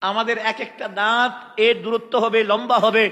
আমাদের এক একটা দাঁত এর দূরত্ব হবে, লম্বা হবে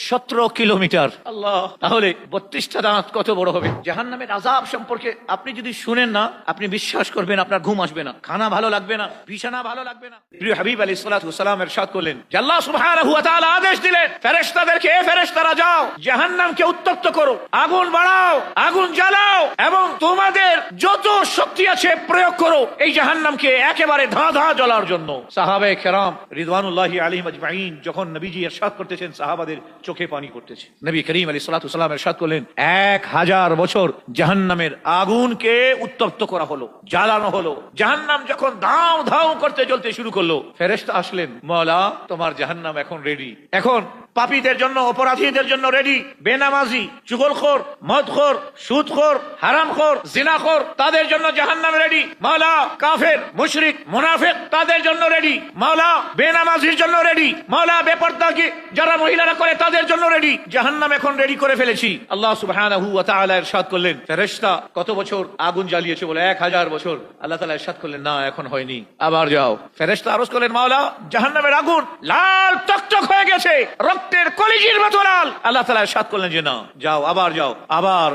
17 কিলোমিটার। আল্লাহ, তাহলে 32টা দাঁত কত বড় হবে। জাহান্নামের আযাব সম্পর্কে আপনি যদি শুনেন না, আপনি বিশ্বাস করবেন আপনার ঘুম আসবে না, খানা ভালো লাগবে না, বিছানা ভালো লাগবে না। প্রিয় হাবিব আলাইহিস সালাতু ওয়াস সালাম ইরশাদ করলেন যে আল্লাহ সুবহানাহু ওয়া তাআলা আদেশ দিলেন, ফেরেশতাদেরকে, এ ফেরেশতারা যাও জাহান্নামকে উত্তপ্ত করো, আগুন বাড়াও, আগুন জ্বালাও এবং তোমাদের যত শক্তি আছে প্রয়োগ করো এই জাহান্নামকে একেবারে ধা ধা জ্বলার জন্য। সাহাবায়ে কেরাম রিদওয়ানুল্লাহি আলাইহিম আজমাইন যখন নবীজি ইরশাদ করতেছেন, সাহাবাদের চোখে পানি পড়তেছে। নবী করিম আলাইহিস সালাতু ওয়াস সালাম ইরশাদ করলেন, 1000 বছর জাহান্নামের আগুনকে উত্তপ্ত করা হলো, জ্বালানো হলো। জাহান্নাম যখন ধাও ধাও করতে জ্বলতে শুরু করলো, ফেরেশতা আসলেন, মওলা তোমার জাহান্নাম এখন রেডি, এখন পাপীদের জন্য, অপরাধীদের জন্য রেডি। বেনামাজি, চুগলখোর, মদখোর, সুদখোর, হারামখোর, জিনাখোর, তাদের জন্য জাহান্নাম রেডি। মাওলা কাফের, মুশরিক, মুনাফিক, তাদের জন্য রেডি। মাওলা বেনামাজির জন্য রেডি। মাওলা বেপরদাগি যারা মহিলারা করে তাদের জন্য রেডি। জাহান্নাম এখন রেডি করে ফেলেছি। আল্লাহ সুবহানাহু ওয়া তাআলা ইরশাদ করলেন, ফেরেশতা কত বছর আগুন জ্বালিয়েছে? বলে 1000 বছর। আল্লাহ তাআলা ইরশাদ করলেন, না এখন হয়নি, আবার যাও। ফেরেশতা আরজ করলেন, মাওলা জাহান্নামের আগুন লাল টকটক হয়ে গেছে, রক্তের কলিজির মতো লাল। আল্লাহ তাআলা ইরশাদ করলেন যে না, যাও, আবার যাও। আবার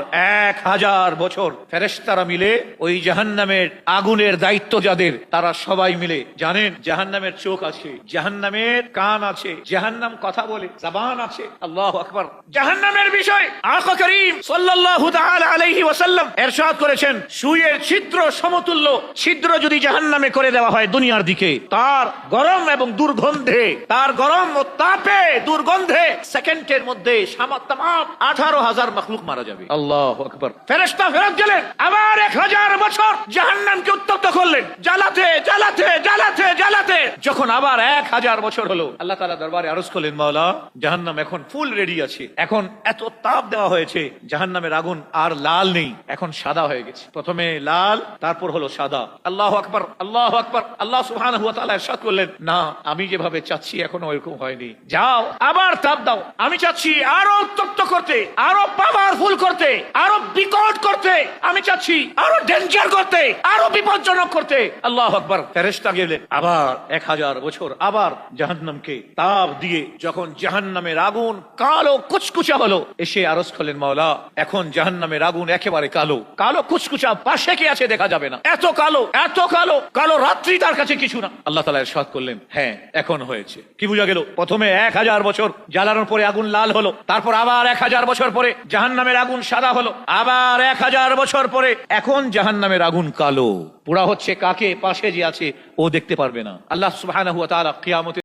1000 বছর ফেরেশতারা মিলে ওই জাহান্নামের আগুনের দায়িত্ব যাদের, তারা সবাই মিলে জানেন জাহান্নামের চোখ আছে, জাহান্নামের কান আছে, জাহান্নাম কথা বলে, জবান আছে। আল্লাহু আকবার। জাহান্নামের বিষয় আকা করিম সাল্লাল্লাহু তাআলা আলাইহি ওয়াসাল্লাম ইরশাদ করেছেন, সুইয়ের ছিদ্র সমতুল্য ছিদ্র যদি জাহান্নামে করে দেওয়া হয় দুনিয়ার দিকে, তার গরম এবং দুর্গন্ধে, তার গরম ও তাপে, দুর্গন্ধে সেকেন্ডের মধ্যে 18,000 মাখলুক মারা যাবে। আল্লাহু আকবার। ফেরেশতা ফেরত গেলেন, আবার 1000 বছর জাহান্নামকে উত্তপ্ত করলেন, জ্বালাতে জ্বালাতে জ্বালাতে জ্বালাতে। যখন আবার 1000 বছর হলো, আল্লাহ তাআলা দরবারে আরজ করলেন, মাওলা জাহান্নাম এখন ফুল রেডি আছে, এখন এত তাপ দেওয়া হয়েছে, জাহান্নামের আগুন আর লাল নেই, এখন সাদা হয়ে গেছে। প্রথমে লাল, তারপর হলো সাদা। আল্লাহু আকবার, আল্লাহু আকবার। আল্লাহ সুবহানাহু ওয়া তাআলা ইরশাদ করলেন, না, আমি যেভাবে চাচ্ছি এখনো ওইরকম হয়নি, যাও আবার তাপ দাও। আমি চাচ্ছি আরো উত্তপ্ত করতে, আরো পাওয়ারফুল করতে, আরো বিকট করতে, আমি চাচ্ছি আরো ডেঞ্জার করতে, আরো বিপজ্জনক করতে। আল্লাহু আকবার। ফেরেশতা গেলেন, আবার 1000 বছর আবার জাহান্নামকে তাপ দিয়ে যখন জাহান্নামের আগুন কালো কুচকুচা হলো, এসে আরজ করলেন, মাওলা এখন জাহান্নামের আগুন একেবারে কালো, কালো কুচকুচা, পাশে কি আছে দেখা যাবে না, এত কালো, এত কালো, কালো রাত্রি তার কাছে কিছু না। আল্লাহ তাআলা ইরশাদ করলেন, হ্যাঁ এখন হয়েছে। কি বুঝা গেল? প্রথমে 1000 বছর জ্বালানোর পরে আগুন লাল হলো, তারপর আবার 1000 বছর পরে জাহান্নামের আগুন সাদা হলো, আবার 1000 বছর পরে এখন জাহান্নামের আগুন কালো। পুরা হচ্ছে কাকে? পাশে যে আছে ও দেখতে পারবে না। আল্লাহ সুবহানাহু ওয়া তাআলা কিয়ামতে